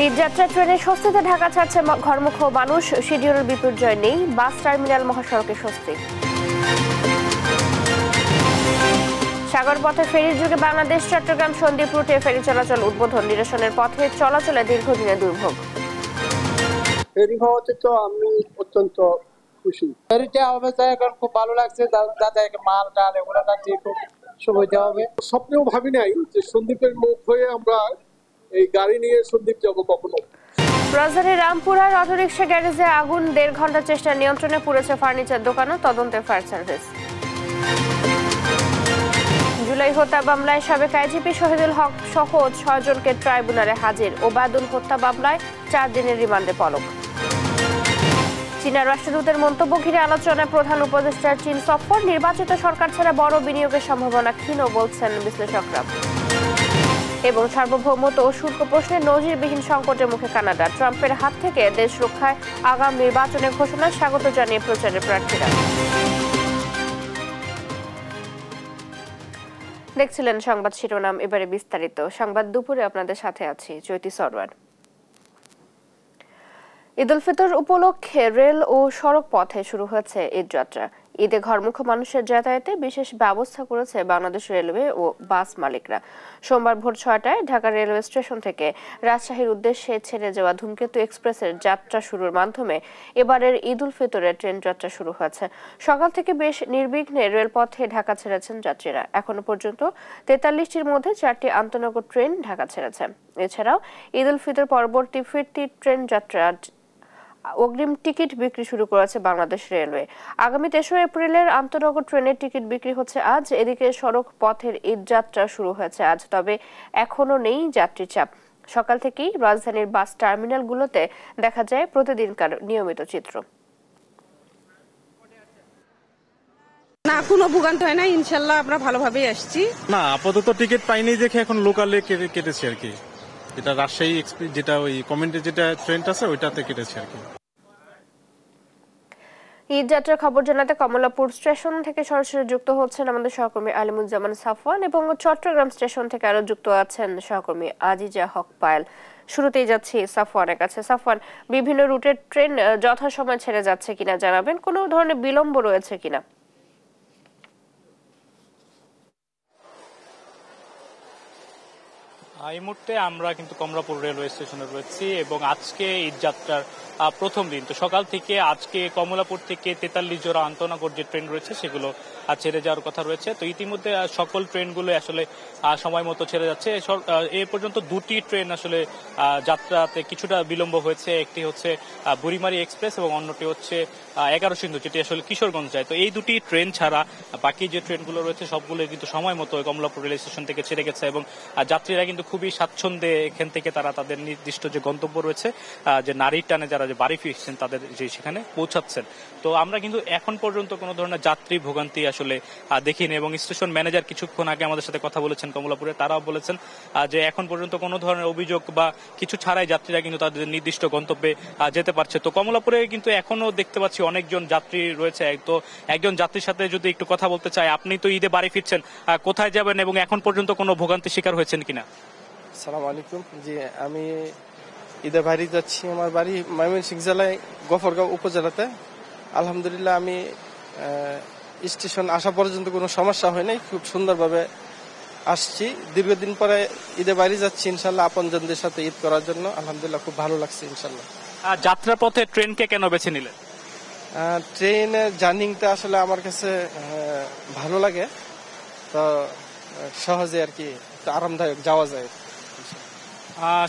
ঈদযাত্রা ট্রেনে স্বস্তিতে ঢাকা ছাড়ছে ঘরমুখ মানুষ, শিডিউলের বিপর্যয় নেই, বাস টার্মিনাল মহাসড়কে স্বস্তি। সাগরপথে ফেরির যুগে বাংলাদেশ চট্টগ্রাম সন্দ্বীপ রুটে ফেরি চলাচল উদ্বোধন, নিরসনের পথে চলাচলে দীর্ঘদিনের দুর্ভোগ। ফেরি হওয়াতে তো আমি অত্যন্ত খুশি। ফেরিটা হবে এখন খুব ভালো লাগছে, যাতে মাল ডাল এগুলো খুব সুবিধা হবে। স্বপ্নেও ভাবি নাই যে সন্দ্বীপের মুখ হয়ে আমরা এই গাড়ি নিয়ে সন্দ্বীপ যাব কখনো। রাজধানীর রামপুরার অটোরিকশা গ্যারেজে আগুন, 1.5 ঘন্টা চেষ্টা নিয়ন্ত্রণে পুড়েছে ফার্নিচার দোকানও, তদন্তে ফায়ার সার্ভিস। জুলাই হত্যা মামলায় সাবেক আইজিপি শহীদুল হক সহ 6 জনকে ট্রাইব্যুনালে হাজির, ওবায়দুল হত্যা মামলায় 4 দিনের রিমান্ডে পলক। চীনা রাষ্ট্রদূতের মন্তব্য ঘিরে আলোচনায় প্রধান উপদেষ্টার চীন সফর, নির্বাচিত সরকার ছাড়া বড় বিনিয়োগের সম্ভাবনা ক্ষীণ বলছেন বিশ্লেষকরা। এবং সার্বভৌমত্ব ও শুল্ক প্রশ্নে নজিরবিহীন সংকটের মুখে কানাডা, ট্রাম্পের হাত থেকে দেশ রক্ষায় আগাম নির্বাচনের ঘোষণা স্বাগত জানিয়ে প্রচারের প্রার্থীরা। দেখছিলেন সংবাদ শিরোনাম, এবারে বিস্তারিত সংবাদ। দুপুরে আপনাদের সাথে আছি চৈতি সরওয়ার। ঈদ উল ফিতর উপলক্ষে রেল ও সড়ক পথে শুরু হয়েছে ঈদযাত্রা। ঈদে ঘরমুখ মানুষের যাতায়াতে বিশেষ ব্যবস্থা করেছে বাংলাদেশ রেলওয়ে ও বাস মালিকরা। সোমবার ভোর 6টায় ঢাকা রেলওয়ে স্টেশন থেকে রাজশাহীর উদ্দেশ্যে ছেড়ে যাওয়া ধূমকেতু এক্সপ্রেসের যাত্রা শুরুর মাধ্যমে এবারের ঈদ উল ফিতরের ট্রেন যাত্রা শুরু হয়েছে। সকাল থেকে বেশ নির্বিঘ্নে রেলপথে ঢাকা ছেড়েছেন যাত্রীরা। এখনো পর্যন্ত 43টির মধ্যে 4টি আন্তনগর ট্রেন ঢাকা ছেড়েছে। এছাড়াও ঈদ উল ফিতর পরবর্তী ফিরতি ট্রেন যাত্রা অগ্রিম টিকিট বিক্রি শুরু করেছে বাংলাদেশ রেলওয়ে। আগামী 3রা এপ্রিলের আন্তনগর ট্রেনের টিকিট বিক্রি হচ্ছে আজ। এদিকে সড়ক পথের ঈদ যাত্রা শুরু হয়েছে আজ, তবে এখনো নেই যাত্রী চাপ। সকাল থেকেই রাজধানীর বাস টার্মিনালগুলোতে দেখা যায় প্রতিদিনকার নিয়মিত চিত্র। না, কোনো ভোগান্তি হয় না, ইনশাল্লাহ আমরা ভালোভাবেই আসছি। না, আপাতত টিকিট পাইনি দেখে এখন লোকালে কেটেছি আর কি। এটা রাজশাহী এক্সপ্রেস, যেটা ওই কমেন্টে যেটা ট্রেনটা আছে ওইটাতে কেটেছে আর কি। ঈদ যাত্রার খবর জানাতে কমলাপুর স্টেশন থেকে সরাসরি যুক্ত হচ্ছেন আমাদের সহকর্মী আলিমুজ্জামান সাফওয়ান, এবং চট্টগ্রাম স্টেশন থেকে আরো যুক্ত আছেন সহকর্মী আজিজা হক পায়েল। শুরুতেই যাচ্ছি সাফওয়ানের কাছে। সাফওয়ান, বিভিন্ন রুটের ট্রেন যথাসময় ছেড়ে যাচ্ছে কিনা জানাবেন, কোনো ধরনের বিলম্ব রয়েছে কিনা? এই মুহূর্তে আমরা কিন্তু কমলাপুর রেলওয়ে স্টেশনে রয়েছি এবং আজকে ঈদযাত্রার প্রথম দিন। তো সকাল থেকে আজকে কমলাপুর থেকে 43 জোড়া আন্তনগর যে ট্রেন রয়েছে সেগুলো ছেড়ে যাওয়ার কথা রয়েছে। তো ইতিমধ্যে সকল ট্রেনগুলো আসলে সময় মতো ছেড়ে যাচ্ছে। এ পর্যন্ত 2টি ট্রেন আসলে যাত্রাতে কিছুটা বিলম্ব হয়েছে। একটি হচ্ছে বুড়িমারি এক্সপ্রেস এবং অন্যটি হচ্ছে 11 সিন্ধু, যেটি আসলে কিশোরগঞ্জ যায়। তো এই 2টি ট্রেন ছাড়া বাকি যে ট্রেনগুলো রয়েছে সবগুলো কিন্তু সময় মতো কমলাপুর রেল স্টেশন থেকে ছেড়ে গেছে এবং যাত্রীরা কিন্তু খুবই স্বাচ্ছন্দ্যে এখান থেকে তারা তাদের নির্দিষ্ট যে গন্তব্য রয়েছে, যে নারীর টানে যারা যে বাড়ি ফিরছেন তাদের যে সেখানে পৌঁছাচ্ছেন। তো আমরা কিন্তু এখন পর্যন্ত কোনো ধরনের যাত্রী ভোগান্তি আসলে দেখিনি এবং স্টেশন ম্যানেজার কিছুক্ষণ আগে আমাদের সাথে কথা বলেছেন কমলাপুরে, তারাও বলেছেন যে এখন পর্যন্ত কোনো ধরনের অভিযোগ বা কিছু ছাড়াই যাত্রীরা কিন্তু তাদের নির্দিষ্ট গন্তব্যে যেতে পারছে। তো কমলাপুরে কিন্তু এখনো দেখতে পাচ্ছি অনেকজন যাত্রী রয়েছে। তো একজন যাত্রীর সাথে যদি একটু কথা বলতে চাই, আপনি তো ঈদে বাড়ি ফিরছেন, কোথায় যাবেন এবং এখন পর্যন্ত কোনো ভোগান্তির শিকার হয়েছেন কিনা? আসসালামু আলাইকুম। জি, আমি ঈদে বাড়ি যাচ্ছি। আমার বাড়ি ময়মনসিংহ জেলায় গফরগাঁও উপজেলাতে। আলহামদুলিল্লাহ আমি স্টেশন আসা পর্যন্ত কোনো সমস্যা হয় নাই, খুব সুন্দরভাবে আসছি। দীর্ঘদিন পরে ঈদে বাড়ি যাচ্ছি ইনশাল্লাহ আপনজনদের সাথে ঈদ করার জন্য। আলহামদুলিল্লাহ খুব ভালো লাগছে ইনশাল্লাহ। যাত্রা পথে ট্রেনকে কেন বেছে নিলেন? ট্রেনের জার্নিংটা আসলে আমার কাছে ভালো লাগে, তো সহজে আর কি আরামদায়ক যাওয়া যায়।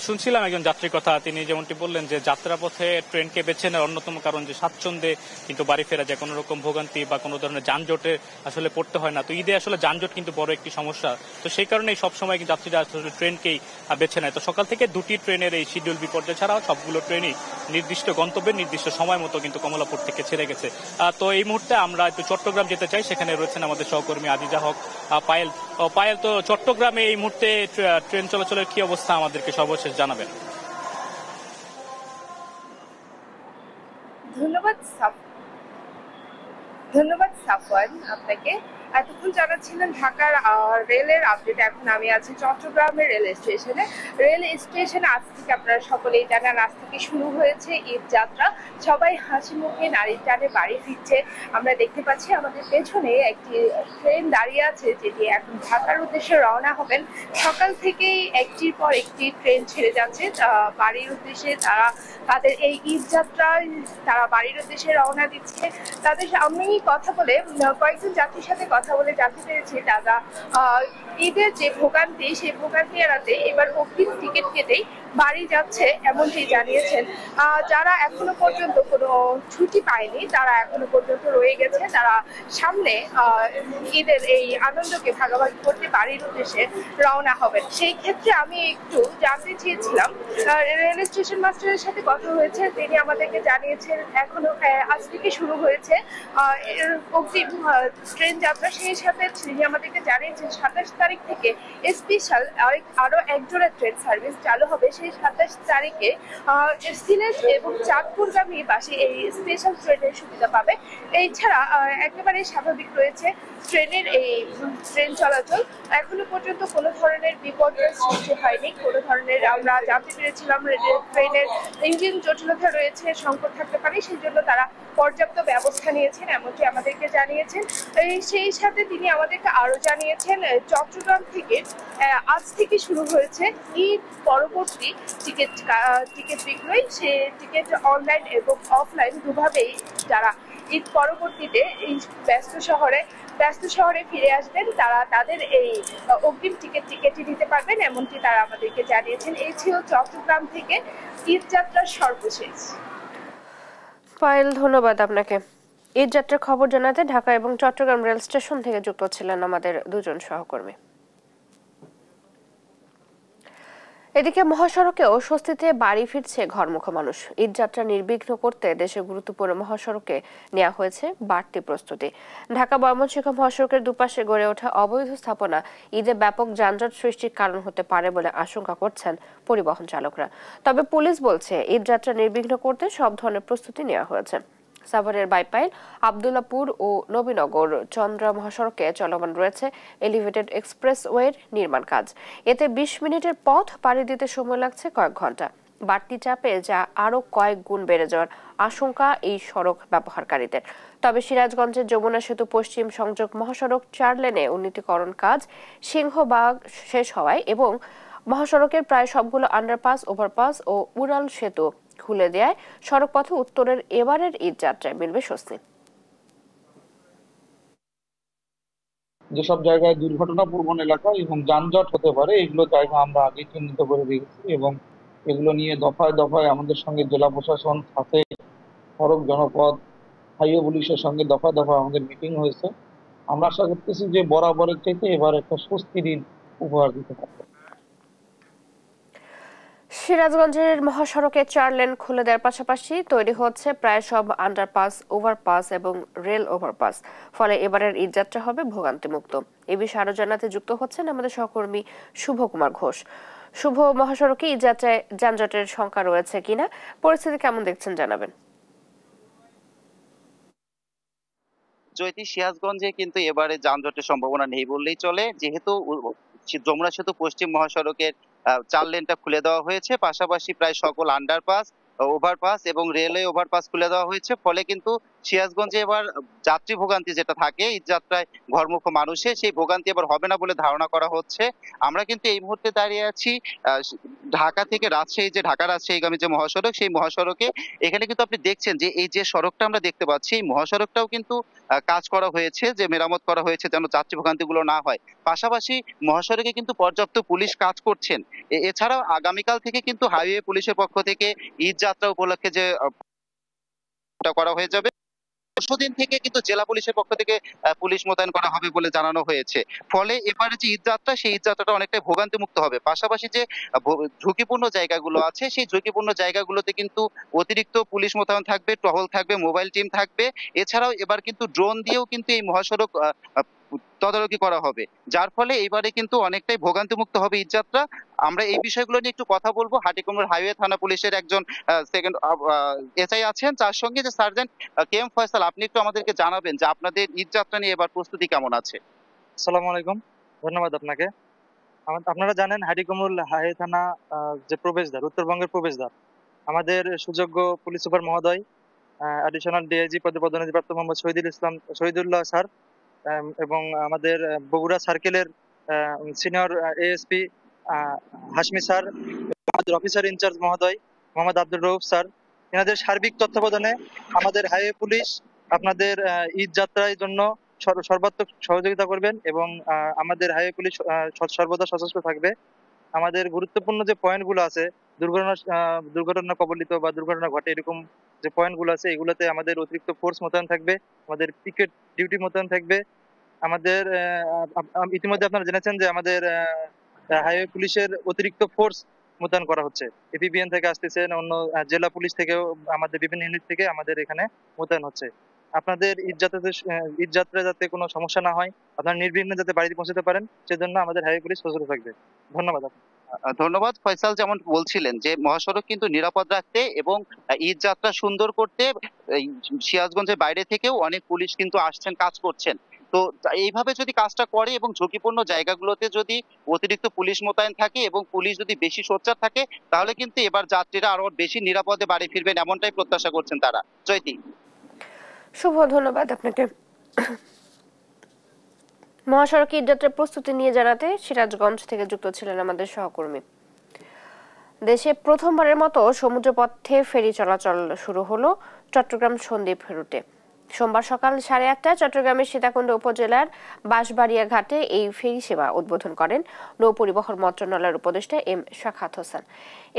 শুনছিলাম একজন যাত্রীর কথা, তিনি যেমনটি বললেন যে যাত্রাপথে ট্রেনকে বেছে নেওয়ার অন্যতম কারণ যে স্বাচ্ছন্দ্যে কিন্তু বাড়ি ফেরা যায়, কোনো রকম ভোগান্তি বা কোনো ধরনের যানজটে আসলে পড়তে হয় না। তো ঈদে আসলে যানজট কিন্তু বড় একটি সমস্যা, তো সেই কারণেই সবসময় কিন্তু যাত্রীরা আসলে ট্রেনকেই বেছে নেয়। তো সকাল থেকে 2টি ট্রেনের এই শিডিউল বিপর্যয় ছাড়াও সবগুলো ট্রেনই নির্দিষ্ট গন্তব্যে নির্দিষ্ট সময় মতো কিন্তু কমলাপুর থেকে ছেড়ে গেছে। তো এই মুহূর্তে আমরা একটু চট্টগ্রাম যেতে চাই, সেখানে রয়েছেন আমাদের সহকর্মী আজিজা হক পায়েল। পায়েল, তো চট্টগ্রামে এই মুহূর্তে ট্রেন চলাচলের কি অবস্থা আমাদেরকে সর্বশেষ জানাবেন? ধন্যবাদ সাফওয়ান আপনাকে। এতক্ষণ জানাচ্ছিলেন ঢাকার রেলের আপডেট। এখন আমি আছি চট্টগ্রামের রেল স্টেশনে। রেল স্টেশনে আজ থেকে আপনারা সকলেই জানেন, আজ থেকে শুরু হয়েছে ঈদ যাত্রা। সবাই হাসি মুখে নারীর টানে বাড়ি ফিরছে। আমরা দেখতে পাচ্ছি আমাদের পেছনে একটি ট্রেন দাঁড়িয়ে আছে, যেটি এখন ঢাকার উদ্দেশ্যে রওনা হবেন। সকাল থেকেই একটির পর একটি ট্রেন ছেড়ে যাচ্ছে বাড়ির উদ্দেশ্যে। তাদের এই ঈদ যাত্রায় তারা বাড়ির উদ্দেশ্যে রওনা দিচ্ছে। তাদের সামনেই কথা বলে কয়েকজন যাত্রীর সাথে কথা বলে জানতে পেরেছি তারা ঈদের যে ভোগান্তি, সেই ভোগান্তি এড়াতে এবার অগ্রিম টিকিট কেটেই বাড়ি যাচ্ছে এমনটি জানিয়েছেন। যারা এখনো পর্যন্ত কোনো ছুটি পায়নি তারা এখনো পর্যন্ত রয়ে গেছে। তারা সামনে ঈদের এই আনন্দকে ভাগাভাগি করতে বাড়ির উদ্দেশ্যে রওনা হবেন। সেই ক্ষেত্রে আমি একটু জানতে চেয়েছিলাম, রেল স্টেশন মাস্টারের সাথে কথা হয়েছে, তিনি আমাদেরকে জানিয়েছেন এখনো আজ থেকে শুরু হয়েছে অগ্রিম ট্রেন যাত্রা। সেই সাথে তিনি আমাদেরকে জানিয়েছেন 27 তারিখ থেকে স্পেশাল আরো একজোড়া ট্রেন সার্ভিস চালু হবে। সেই 27 তারিখে সিলেট এবং চাঁদপুরগামী বাসে এই স্পেশাল ট্রেনের সুবিধা পাবে। এছাড়া একেবারে স্বাভাবিক রয়েছে ট্রেনের এই ট্রেন চলাচল। এখনো পর্যন্ত কোনো ধরনের বিপর্যয়ের সৃষ্টি হয়নি। কোনো ধরনের আমরা জানতে পেরেছিলাম ট্রেনের ইঞ্জিন জটিলতা রয়েছে, সংকট থাকতে পারে, সেই জন্য তারা পর্যাপ্ত ব্যবস্থা নিয়েছেন এমনটি আমাদেরকে জানিয়েছেন। সেই সাথে তিনি আমাদেরকে আরো জানিয়েছেন চট্টগ্রাম থেকে আজ থেকে শুরু হয়েছে ঈদ পরবর্তী টিকিট বিক্রয়। সে টিকিট অনলাইন এবং অফলাইন দুভাবেই যারা ঈদ পরবর্তীতে এই ব্যস্ত শহরে ফিরে আসবেন তারা তাদের এই অগ্রিম টিকিটটি নিতে পারবেন এমনটি তারা আমাদেরকে জানিয়েছেন। এই ছিল চট্টগ্রাম থেকে ঈদ যাত্রার সর্বশেষ। পায়েল, ধন্যবাদ আপনাকে। ঈদ যাত্রার খবর জানাতে ঢাকা এবং চট্টগ্রাম রেল স্টেশন থেকে যুক্ত ছিলেন আমাদের দুজন সহকর্মী। এদিকে মহাসড়কেও স্বস্তিতে বাড়ি ফিরছে ঘরমুখো মানুষ। ঈদ যাত্রা নির্বিঘ্ন করতে দেশের গুরুত্বপূর্ণ মহাসড়কে নেওয়া হয়েছে বাড়তি প্রস্তুতি। ঢাকা ময়মনসিংহ মহাসড়কের দুপাশে গড়ে ওঠা অবৈধ স্থাপনা ঈদে ব্যাপক যানজট সৃষ্টির কারণ হতে পারে বলে আশঙ্কা করছেন পরিবহন চালকরা। তবে পুলিশ বলছে ঈদ যাত্রা নির্বিঘ্ন করতে সব ধরনের প্রস্তুতি নেওয়া হয়েছে। সাভারের বাইপাইল, আব্দুল্লাপুর ও নবীনগর চন্দ্রা মহাসড়কে চলমান রয়েছে এলিভেটেড এক্সপ্রেসওয়ের নির্মাণ কাজ। এতে 20 মিনিটের পথ পাড়ি দিতে সময় লাগছে কয়েক ঘন্টা। বাড়তি চাপে যা আরো কয়েক গুণ বেড়ে যাওয়ার আশঙ্কা এই সড়ক ব্যবহারকারীদের। তবে সিরাজগঞ্জের যমুনা সেতু পশ্চিম সংযোগ মহাসড়ক 4 লেনে উন্নীতকরণ কাজ সিংহবাগ শেষ হওয়ায় এবং মহাসড়কের প্রায় সবগুলো আন্ডারপাস, ওভারপাস ও উড়াল সেতু খুলে দেয় সড়ক পথে উত্তরের এবারের ঈদ যাত্রায় মিলবে স্বস্তি। যেসব জায়গায় দুর্ঘটনাপ্রবণ এলাকা এবং যানজট হতে পারে এগুলো জায়গা আমরা আগে চিহ্নিত করে রেখেছি এবং এগুলো নিয়ে দফায় দফায় আমাদের সঙ্গে জেলা প্রশাসন, সাথে সড়ক জনপদ, হাইওয়ে পুলিশের সঙ্গে দফায় দফায় আমাদের মিটিং হয়েছে। আমরা আশা করতেছি যে বরাবরের চাইতে এবার একটা স্বস্তির ঈদ উপহার দিতে পারবো। সিরাজগঞ্জের মহাসড়কে 4 লেন খুলে দেওয়ার পাশাপাশি তৈরি হচ্ছে প্রায় সব আন্ডারপাস, ওভারপাস এবং রেল ওভারপাস। ফলে এবারের ঈদ যাত্রা হবে ভোগান্তিমুক্ত। এই বিষয়ে আরো জানাতে যুক্ত হচ্ছেন আমাদের সহকর্মী শুভ কুমার ঘোষ। শুভ, মহাসড়কে ঈদ যাত্রায় যানজটের সংখ্যা রয়েছে কিনা, পরিস্থিতি কেমন দেখছেন জানাবেন। জয়তী, সিরাজগঞ্জে কিন্তু এবারে যানজটের সম্ভাবনা নেই বললেই চলে, যেহেতু যমুনা সেতু পশ্চিম মহাসড়কের 4 লেনটা খুলে দেওয়া হয়েছে। পাশাপাশি প্রায় সকল আন্ডারপাস, ওভারপাস এবং রেলওয়ে ওভারপাস খুলে দেওয়া হয়েছে। ফলে কিন্তু সিরাজগঞ্জে এবার যাত্রী ভোগান্তি যেটা থাকে ঈদ যাত্রায় ঘরমুখো মানুষের, সেই ভোগান্তি এবার হবে না বলে ধারণা করা হচ্ছে। আমরা কিন্তু এই মুহূর্তে দাঁড়িয়ে আছি ঢাকা থেকে রাজশাহী, যে ঢাকা রাজশাহীগামী যে মহাসড়ক, সেই মহাসড়কে। এখানে কিন্তু আপনি দেখছেন যে এই যে সড়কটা আমরা দেখতে পাচ্ছি, এই মহাসড়কটাও কিন্তু কাজ করা হয়েছে, যে মেরামত করা হয়েছে যেন যাত্রী ভোগান্তিগুলো না হয়। পাশাপাশি মহাসড়কে কিন্তু পর্যাপ্ত পুলিশ কাজ করছেন। এছাড়াও আগামীকাল থেকে কিন্তু হাইওয়ে পুলিশের পক্ষ থেকে ঈদ যাত্রা উপলক্ষে যে করা হয়ে যাবে, পরশুদিন থেকে কিন্তু জেলা পুলিশের পক্ষ থেকে পুলিশ মোতায়েন করা হবে বলে জানানো হয়েছে। ফলে এবারে যে ঈদ যাত্রা, সেই ঈদ যাত্রাটা অনেকটাই ভোগান্তি মুক্ত হবে। পাশাপাশি যে ঝুঁকিপূর্ণ জায়গাগুলো আছে, সেই ঝুঁকিপূর্ণ জায়গাগুলোতে কিন্তু অতিরিক্ত পুলিশ মোতায়েন থাকবে, টহল থাকবে, মোবাইল টিম থাকবে। এছাড়াও এবার কিন্তু ড্রোন দিয়েও কিন্তু এই মহাসড়ক তদারকি করা হবে, যার ফলে এবারে কিন্তু অনেকটাই ভোগান্তিমুক্ত হবে ঈদযাত্রা। আমরা এই বিষয়গুলো নিয়ে একটু কথা বলবো। হাটিকুমরুল হাইওয়ে থানা পুলিশের একজন সেকেন্ড এসআই আছেন, যার সঙ্গে যে সার্জেন্ট কে এম ফয়সাল, আপনি একটু আমাদেরকে জানাবেন যে আপনাদের ঈদযাত্রা নিয়ে এবার প্রস্তুতি কেমন আছে। আসসালামু আলাইকুম, ধন্যবাদ আপনাকে। আপনারা জানেন হাটিকুমরুল হাইওয়ে থানা যে প্রবেশদ্বার, উত্তরবঙ্গের প্রবেশদ্বার, আমাদের সুযোগ্য পুলিশ সুপার মহোদয় অ্যাডিশনাল ডিআইজি পদে পদোন্নতিপ্রাপ্ত মোহাম্মদ শহীদুল্লাহ স্যার এবং আমাদের বগুড়া সার্কেলের সিনিয়র এএসপি হাশমি স্যার, আমাদের অফিসার ইনচার্জ মহোদয় মোহাম্মদ আব্দুর রউফ স্যার, এনাদের সার্বিক তত্ত্বাবধানে আমাদের হাইওয়ে পুলিশ আপনাদের ঈদ যাত্রার জন্য সর্বাত্মক সহযোগিতা করবেন এবং আমাদের হাইওয়ে পুলিশ সর্বদা সশস্ত্র থাকবে। আমাদের গুরুত্বপূর্ণ যে পয়েন্টগুলো আছে, দুর্ঘটনা কবলিত বা দুর্ঘটনা ঘটে এরকম যে পয়েন্টগুলো আছে, এগুলোতে আমাদের অতিরিক্ত ফোর্স মোতায়েন থাকবে, আমাদের পিকেট ডিউটি মোতায়েন থাকবে। আমাদের ইতিমধ্যে আপনারা জেনেছেন যে আমাদের হাইওয়ে পুলিশের অতিরিক্ত ফোর্স মোতায়েন করা হচ্ছে, এপিবিএন থেকে আসতেছেন, অন্য জেলা পুলিশ থেকেও আমাদের বিভিন্ন ইউনিট থেকে আমাদের এখানে মোতায়েন হচ্ছে। আপনাদের ঈদ যাত্রায় যাতে কোনো সমস্যা না হয়, আপনারা নির্বিঘ্নে যাতে বাড়িতে পৌঁছতে পারেন, সেজন্য আমাদের হাইওয়ে পুলিশ সচেতন থাকবে। ধন্যবাদ। ধন্যবাদ। ফয়সাল যেমন বলছিলেন যে মহাসড়ক কিন্তু নিরাপদ রাখতে এবং ঈদ যাত্রা সুন্দর করতে সিরাজগঞ্জের বাইরে থেকেও অনেক পুলিশ কিন্তু আসছেন, কাজ করছেন। তো এইভাবে যদি কাজটা করে এবং ঝুঁকিপূর্ণ জায়গাগুলোতে যদি অতিরিক্ত পুলিশ মোতায়েন থাকে এবং পুলিশ যদি বেশি সোচ্চার থাকে, তাহলে কিন্তু এবার যাত্রীরা আরো বেশি নিরাপদে বাড়ি ফিরবেন, এমনটাই প্রত্যাশা করছেন তারা। জয়তি। শুভ, ধন্যবাদ আপনাকে। মহাসড়ক ঈদযাত্রার প্রস্তুতি নিয়ে জানাতে সিরাজগঞ্জ থেকে যুক্ত ছিলেন আমাদের সহকর্মী। দেশে প্রথমবারের মতো সমুদ্রপথে ফেরি চলাচল শুরু হলো চট্টগ্রাম সন্দ্বীপ রুটে। সোমবার সকাল 8:30টায় চট্টগ্রামের সীতাকুণ্ড উপজেলার বাঁশবাড়িয়া ঘাটে এই ফেরি সেবা উদ্বোধন করেন নৌপরিবহন মন্ত্রণালয়ের উপদেষ্টা এম শাখাত হোসেন।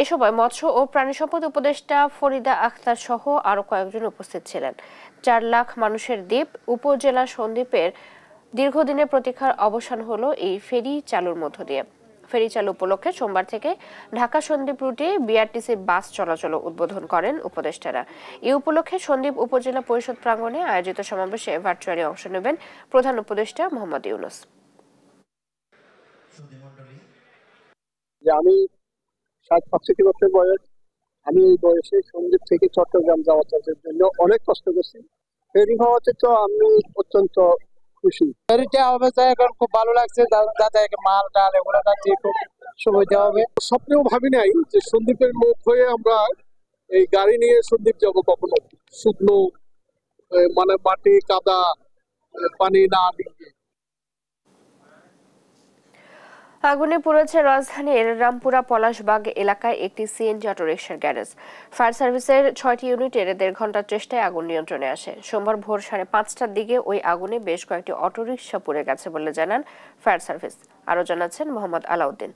এ সময় মৎস্য ও প্রাণী সম্পদ উপদেষ্টা ফরিদা আখতার সহ আরো কয়েকজন উপস্থিত ছিলেন। 4 লাখ মানুষের দ্বীপ উপজেলা সন্দ্বীপের দীর্ঘদিনের প্রতীক্ষার অবসান হলো এই ফেরি চালুর মধ্য দিয়ে। ফেরি চালু উপলক্ষে সোমবার থেকে ঢাকা সন্দ্বীপ রুটে বিআরটিসি বাস চলাচল উদ্বোধন করেন উপদেষ্টারা। এই উপলক্ষে সন্দ্বীপ উপজেলা পরিষদ প্রাঙ্গণে আয়োজিত সমাবেশে ভার্চুয়ালি অংশ নেবেন প্রধান উপদেষ্টা মোহাম্মদ ইউনূস। আমি 65 বছর বয়স, আমি এই বয়সে সন্দ্বীপ থেকে চট্টগ্রাম যাওয়ার জন্য অনেক কষ্ট করছি। ফেরি হওয়াতে তো আমি অত্যন্ত খুশি। ফেরিতে অবস্থায় এখন খুব ভালো লাগছে, যাতায়াতে মাল ডাল এগুলো খুব সুবিধা হবে। স্বপ্নেও ভাবি নাই যে সন্দ্বীপের মুখ হয়ে আমরা এই গাড়ি নিয়ে সন্দ্বীপ যাবো কখনো, শুকনো মানে মাটি কাদা পানি না দিয়ে। আগুনে পুড়েছে রাজধানীর রামপুরা পলাশবাগ এলাকায় একটি সিএনজি অটোরিকশার গ্যারেজ। ফায়ার সার্ভিসের 6টি ইউনিটের 1.5 ঘন্টার চেষ্টায় আগুন নিয়ন্ত্রণে আসে। সোমবার ভোর 5:30টার দিকে ওই আগুনে বেশ কয়েকটি অটোরিকশা পুড়ে গেছে বলে জানান ফায়ার সার্ভিস। আরো জানাচ্ছেন মোহাম্মদ আলাউদ্দিন।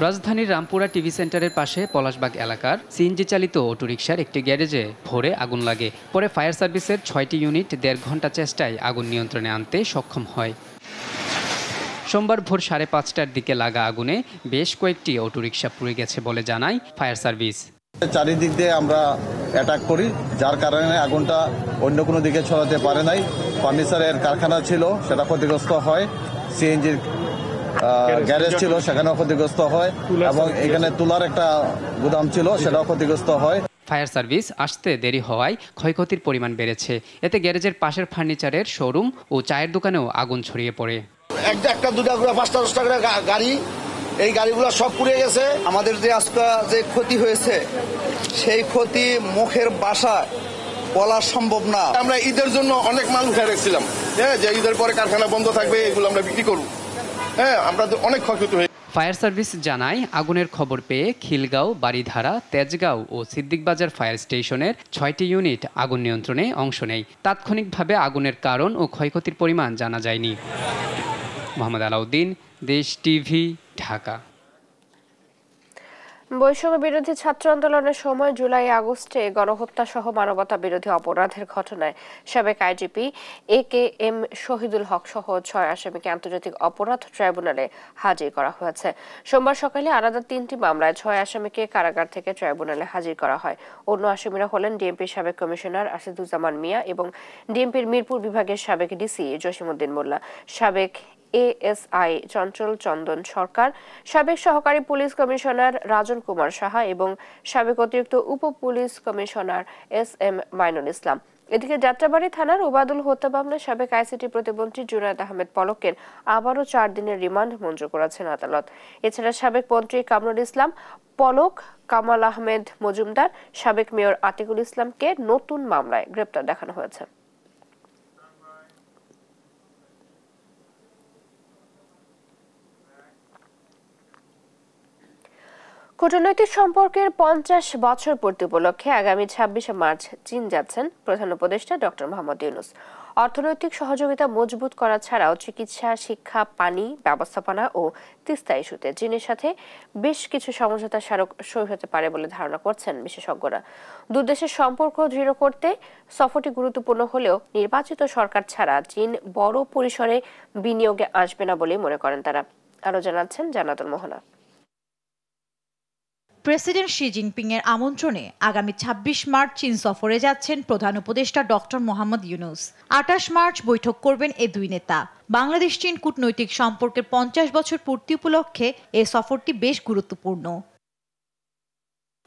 রাজধানীর রামপুরা টিভি সেন্টারের পাশে পলাশবাগ এলাকার সিএনজি চালিত অটোরিকশার একটি গ্যারেজে ভোরে আগুন লাগে। পরে ফায়ার সার্ভিসের 6টি ইউনিট 1.5 ঘন্টা চেষ্টায় আগুন নিয়ন্ত্রণে আনতে সক্ষম হয়। সোমবার ভোর 5:30টার দিকে লাগা আগুনে বেশ কয়েকটি অটোরিকশা পুড়ে গেছে বলে জানায় ফায়ার সার্ভিস। চারিদিক দিয়ে আমরা অ্যাটাক করি, যার কারণে আগুনটা অন্য কোনো দিকে ছড়াতে পারে নাই। ফার্নিচারের কারখানা ছিল, সেটা ক্ষতিগ্রস্ত হয়। সিএনজির গ্যারেজ ছিল, সেখানেও ক্ষতিগ্রস্ত হয়, এবং এখানে তুলার একটা গুদাম ছিল, সেটাও ক্ষতিগ্রস্ত হয়। ফায়ার সার্ভিস আসতে দেরি হওয়ায় ক্ষয়ক্ষতির পরিমাণ বেড়েছে। এতে গ্যারেজের পাশের ফার্নিচারের শোরুম ও চায়ের দোকানেও আগুন ছড়িয়ে পড়ে। একটা দুটা করে 5টা 10টা করে গাড়ি, এই গাড়িগুলো সব পুড়ে গেছে। আমাদের যে আজকে যে ক্ষতি হয়েছে, সেই ক্ষতি মুখের ভাষায় বলা সম্ভব না। আমরা ঈদের জন্য অনেক মাল উঠে রেখেছিলাম, যে ঈদের পরে কারখানা বন্ধ থাকবে, এগুলো আমরা বিক্রি করব। আমরা অনেক ক্ষয়ক্ষতি হয়েছে। ফায়ার সার্ভিস জানায় আগুনের খবর পেয়ে খিলগাঁও, বাড়িধারা, তেজগাঁও ও সিদ্দিকবাজার ফায়ার স্টেশনের 6টি ইউনিট আগুন নিয়ন্ত্রণে অংশ নেয়। তাৎক্ষণিকভাবে আগুনের কারণ ও ক্ষয়ক্ষতির পরিমাণ জানা যায়নি। মোহাম্মদ আলাউদ্দিন, দেশ টিভি, ঢাকা। বৈষম্য বিরোধী ছাত্র আন্দোলনের সময় জুলাই আগস্টে গণহত্যা সহ মানবতা বিরোধী অপরাধের ঘটনায় সাবেক আইজিপি AKM শহীদুল হক সহ 6 আসামিকে আন্তর্জাতিক অপরাধ ট্রাইব্যুনালে হাজির করা হয়েছে। সোমবার সকালে আলাদা 3টি মামলায় 6 আসামিকে কারাগার থেকে ট্রাইব্যুনালে হাজির করা হয়। অন্য আসামিরা হলেন ডিএমপির সাবেক কমিশনার আসাদুজ্জামান মিয়া এবং ডিএমপির মিরপুর বিভাগের সাবেক ডিসি জসিমউদ্দিন মোল্লা, সাবেক ASI চঞ্চল চন্দন সরকার, সাবেক সহকারী পুলিশ কমিশনার রাজন কুমার সাহা এবং সাবেক অতিরিক্ত উপ পুলিশ কমিশনার SM মাইনুল ইসলাম। এদিকে যাত্রাবাড়ী থানার ওবায়দুল হত্যা মামলায় সাবেক আইসিটি প্রতিমন্ত্রী জুনায়েদ আহমেদ পলকের আবারও 4 দিনের রিমান্ড মঞ্জুর করেছেন আদালত। এছাড়া সাবেক মন্ত্রী কামরুল ইসলাম পলক, কামাল আহমেদ মজুমদার, সাবেক মেয়র আতিকুল ইসলামকে নতুন মামলায় গ্রেপ্তার দেখানো হয়েছে। কূটনৈতিক সম্পর্কের 50 বছর পূর্তি উপলক্ষে আগামী 26শে মার্চ চীন যাচ্ছেন প্রধান উপদেষ্টা ডক্টর মোহাম্মদ ইউনূস। অর্থনৈতিক সহযোগিতা মজবুত করা ছাড়াও চিকিৎসা, শিক্ষা, পানি ব্যবস্থাপনা ও তিস্তা ইস্যুতে চীনের সাথে বেশ কিছু সমঝোতা স্মারক সই হতে পারে বলে ধারণা করছেন বিশেষজ্ঞরা। দুই দেশের সম্পর্ক দৃঢ় করতে সফরটি গুরুত্বপূর্ণ হলেও নির্বাচিত সরকার ছাড়া চীন বড় পরিসরে বিনিয়োগে আসবে না বলে মনে করেন তারা। আরো জানাচ্ছেন জান্নাতুল মোহনা। প্রেসিডেন্ট শি জিনপিং এর আমন্ত্রণে আগামী 26 মার্চ চীন সফরে যাচ্ছেন প্রধান উপদেষ্টা ডক্টর মোহাম্মদ ইউনূস। 28 মার্চ বৈঠক করবেন এই দুই নেতা। বাংলাদেশ চীন কূটনৈতিক সম্পর্কের 50 বছর পূর্তি উপলক্ষে এই সফরটি বেশ গুরুত্বপূর্ণ।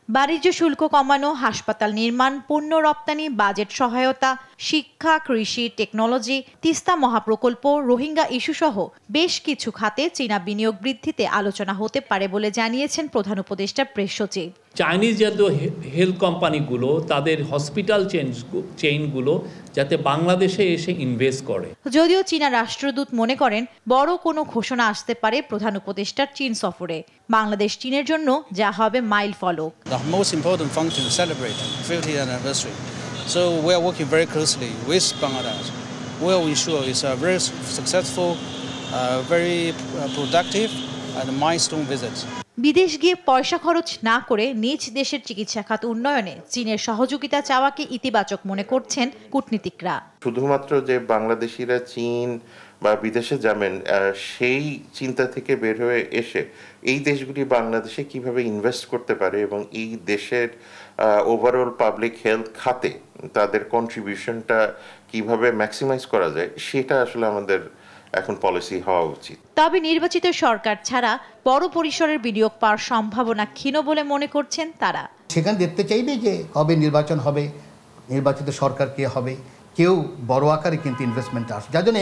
বাণিজ্য শুল্ক কমানো, হাসপাতাল নির্মাণ, পণ্য রপ্তানি, বাজেট সহায়তা, শিক্ষা, কৃষি, টেকনোলজি, তিস্তা মহাপ্রকল্প, রোহিঙ্গা ইস্যু সহ বেশ কিছু খাতে চীনা বিনিয়োগ বৃদ্ধিতে আলোচনা হতে পারে বলে জানিয়েছেন প্রধান উপদেষ্টার প্রেস সচিব। চাইনিজ জাতীয় হেলথ কোম্পানিগুলো তাদের হসপিটাল চেইনগুলো যাতে বাংলাদেশে এসে ইনভেস্ট করে। যদিও চীনা রাষ্ট্রদূত মনে করেন বড় কোনো ঘোষণা আসতে পারে প্রধান উপদেষ্টার চীন সফরে। বাংলাদেশ চীনের জন্য যা হবে মাইল ফলক। The most important function to celebrate 50th anniversary. So we are working very closely with Bangladesh. We will ensure it's a very successful, very productive and milestone visit. বিদেশ গিয়ে পয়সা খরচ না করে নিজ দেশের চিকিৎসা খাত উন্নয়নে চীনের সহযোগিতা চাওয়াকে ইতিবাচক মনে করছেন কূটনীতিকরা। শুধুমাত্র যে বাংলাদেশিরা চীন বা বিদেশে যাবেন সেই চিন্তা থেকে বের হয়ে এসে এই দেশগুলি বাংলাদেশে কিভাবে ইনভেস্ট করতে পারে এবং এই দেশের ওভারঅল পাবলিক হেলথ খাতে তাদের কন্ট্রিবিউশনটা কিভাবে ম্যাক্সিমাইজ করা যায় সেটা আসলে আমাদের এখন পলিসি হওয়া উচিত। তবে নির্বাচিত সরকার ছাড়া বড় পরিসরের বিনিয়োগ পাওয়ার সম্ভাবনা ক্ষীণ বলে মনে করছেন তারা। সেখানে দেখতে চাইবে যে কবে নির্বাচন হবে, নির্বাচিত সরকার কে হবে, কেউ বড় আকারে কিন্তু ইনভেস্টমেন্ট আসে, যার জন্য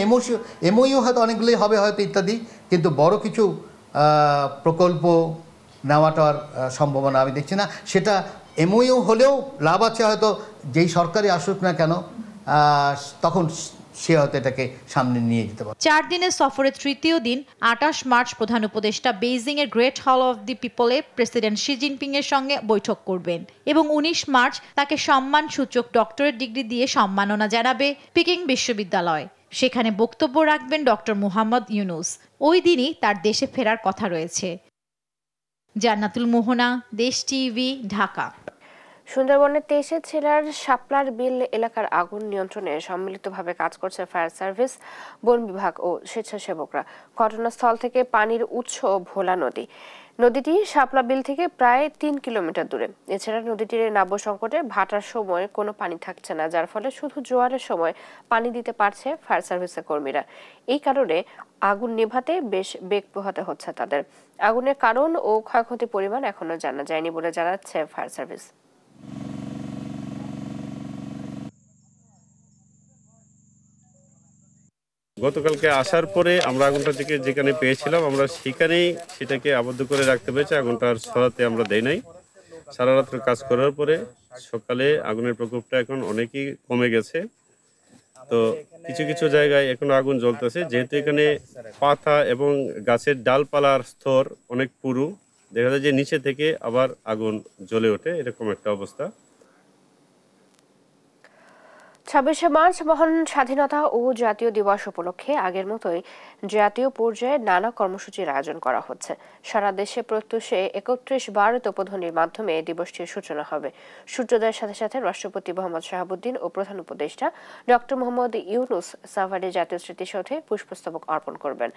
এমওইউ হয়তো অনেকগুলোই হবে হয়তো ইত্যাদি, কিন্তু বড় কিছু প্রকল্প নেওয়াটার সম্ভাবনা আমি দেখছি না। সেটা এমওইউ হলেও লাভ আছে হয়তো যেই সরকারই আসুক না কেন তখন সে হয়তো এটাকে সামনে নিয়ে যেতে পারে। 4 দিনের সফরের তৃতীয় দিন 28 মার্চ প্রধান উপদেষ্টা বেইজিং এর গ্রেট হল অফ দি পিপলে প্রেসিডেন্ট শি জিনপিং এর সঙ্গে বৈঠক করবেন এবং 19 মার্চ তাকে সম্মানসূচক ডক্টরেট ডিগ্রি দিয়ে সম্মাননা জানাবে পিকিং বিশ্ববিদ্যালয়। সেখানে বক্তব্য রাখবেন ডক্টর মোহাম্মদ ইউনূস। ওই দিনই তার দেশে ফেরার কথা রয়েছে। জান্নাতুল মোহনা, দেশ টিভি, ঢাকা। সুন্দরবনের 23 জেলার শাপলার বিল এলাকার আগুন নিয়ন্ত্রণে সম্মিলিতভাবে কাজ করছে ফায়ার সার্ভিস, বন বিভাগ ও স্বেচ্ছাসেবকরা। ঘটনাস্থল থেকে পানির উৎস ভোলা নদী। নদীটি শাপলা বিল থেকে প্রায় 3 কিলোমিটার দূরে। এছাড়া নদীটির নাব্য সংকটে ভাটার সময় কোনো পানি থাকছে না, যার ফলে শুধু জোয়ারের সময় পানি দিতে পারছে ফায়ার সার্ভিসের কর্মীরা। এই কারণে আগুন নেভাতে বেশ বেগ পোহাতে হচ্ছে তাদের। আগুনের কারণ ও ক্ষয়ক্ষতির পরিমাণ এখনো জানা যায়নি বলে জানাচ্ছে ফায়ার সার্ভিস। গতকালকে আসার পরে আমরা আগুনটা যেখানে পেয়েছিলাম আমরা সেখানেই সেটাকে আবদ্ধ করে রাখতে পেরেছি। আগুনটা আর ছড়াতে আমরা দেই নাই। সারা রাত্র কাজ করার পরে সকালে আগুনের প্রকোপটা এখন অনেকই কমে গেছে। তো কিছু কিছু জায়গায় এখন আগুন জ্বলতেছে, যেহেতু এখানে পাতা এবং গাছের ডালপালার স্তর অনেক পুরু, দেখা যায় যে নিচে থেকে আবার আগুন জ্বলে ওঠে, এরকম একটা অবস্থা। 26শে মার্চ মহান স্বাধীনতা ও জাতীয় দিবস উপলক্ষে আগের মতোই জাতীয় পর্যায়ে নানা কর্মসূচির আয়োজন করা হচ্ছে। সারা দেশে প্রত্যুষে 31 বার তোপধ্বনির মাধ্যমে দিবসটির সূচনা হবে। সূর্যোদয়ের সাথে সাথে রাষ্ট্রপতি মোহাম্মদ শাহাবুদ্দিন ও প্রধান উপদেষ্টা ডক্টর মোহাম্মদ ইউনুস সাভারে জাতীয় স্মৃতিসৌধে পুষ্পস্তবক অর্পণ করবেন।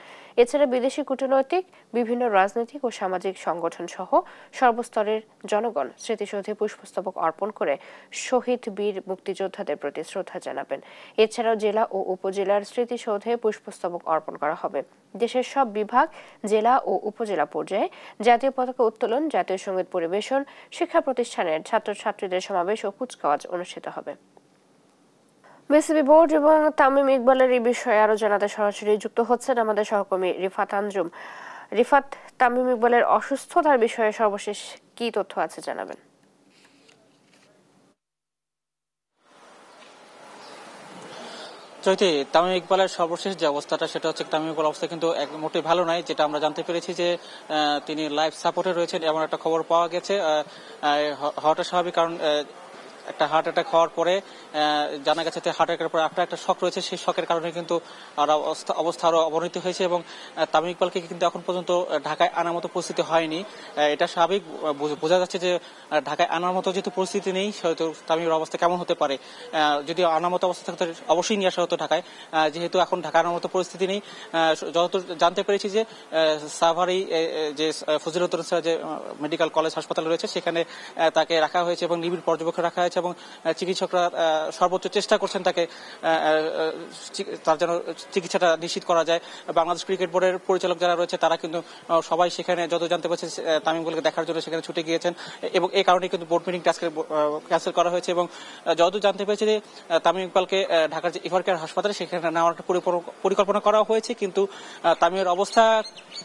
এছাড়া বিদেশি কূটনৈতিক, বিভিন্ন রাজনৈতিক ও সামাজিক সংগঠন সহ সর্বস্তরের জনগণ স্মৃতিসৌধে পুষ্পস্তবক অর্পণ করে শহীদ বীর মুক্তিযোদ্ধাদের প্রতি শ্রদ্ধা জানাবেন। এছাড়াও জেলা ও উপজেলার স্মৃতিসৌধে পুষ্পস্তবক অর্পণ করা হবে। দেশের সব বিভাগ, জেলা ও উপজেলা পর্যায়ে জাতীয় পতাকা উত্তোলন, জাতীয় সঙ্গীত পরিবেশন, শিক্ষা প্রতিষ্ঠানের ছাত্রছাত্রীদের সমাবেশ ও কুচকাওয়াজ অনুষ্ঠিত হবে। বিসিবি বোর্ড এবং তামিম ইকবালের এই বিষয়ে আরো জানাতে সরাসরি যুক্ত হচ্ছেন আমাদের সহকর্মী রিফাত আঞ্জুম। রিফাত, তামিম ইকবালের অসুস্থতার বিষয়ে সর্বশেষ কি তথ্য আছে জানাবেন? চৈতি, তামিম ইকবালের সর্বশেষ যে অবস্থাটা সেটা হচ্ছে তামিম ইকবাল অবস্থা কিন্তু মোটেই ভালো নাই। যেটা আমরা জানতে পেরেছি যে তিনি লাইফ সাপোর্টে রয়েছেন এমন একটা খবর পাওয়া গেছে। হওয়াটা স্বাভাবিক, কারণ একটা হার্ট অ্যাটাক হওয়ার পরে জানা গেছে যে হার্ট অ্যাটাকের পরে একটা শক রয়েছে, সেই শকের কারণে কিন্তু অবস্থা আরো অবনতি হয়েছে এবং তামিম ইকবালকে কিন্তু এখন পর্যন্ত ঢাকায় আনার মতো পরিস্থিতি হয়নি। এটা স্বাভাবিক, বোঝা যাচ্ছে যে ঢাকায় আনার মতো যেহেতু পরিস্থিতি নেই, সেহেতু তামিমের অবস্থা কেমন হতে পারে। যদি আনার মতো অবস্থা থাকতো অবশ্যই নিয়ে আসা হতো ঢাকায়, যেহেতু এখন ঢাকা আনার মতো পরিস্থিতি নেই। যতদূর জানতে পেরেছি যে সাভারি যে ফজিলতুর যে মেডিকেল কলেজ হাসপাতাল রয়েছে সেখানে তাকে রাখা হয়েছে এবং নিবিড় পর্যবেক্ষণ রাখা হয়েছে এবং চিকিৎসকরা সর্বোচ্চ চেষ্টা করছেন তার যেন চিকিৎসাটা নিশ্চিত করা যায়। বাংলাদেশ ক্রিকেট বোর্ডের পরিচালক যারা রয়েছে তারা কিন্তু সবাই সেখানে যত জানতে পারছে তামিম ইকবালকে দেখার জন্য সেখানে ছুটে গিয়েছেন এবং এই কারণে কিন্তু বোর্ড মিটিংটা আজকে ক্যান্সেল করা হয়েছে এবং যতদূর জানতে পেরেছি যে তামিম ইকবালকে ঢাকার যে এভারকেয়ার হাসপাতালে সেখানে নেওয়ার একটা পরিকল্পনা করা হয়েছে, কিন্তু তামিমের অবস্থা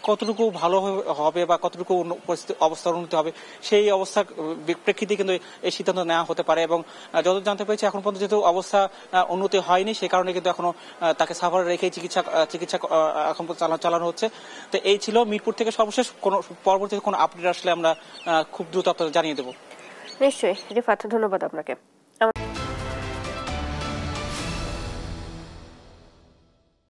কতটুকু ভালো হবে বা কতটুকু অবস্থার উন্নতি হবে সেই অবস্থার প্রেক্ষিতে কিন্তু এই সিদ্ধান্ত নেওয়া হতে পারে। এবং যতদূর জানতে পেরেছি এখন পর্যন্ত যেহেতু অবস্থা উন্নতি হয়নি, সেই কারণে কিন্তু এখনো তাকে সাভারে রেখে চিকিৎসা এখন চালানো হচ্ছে। তো এই ছিল মিরপুর থেকে সর্বশেষ। পরবর্তীতে কোনো আপডেট আসলে আমরা খুব দ্রুত আপনাদের জানিয়ে দেবো। নিশ্চয়ই রিফাত, ধন্যবাদ আপনাকে।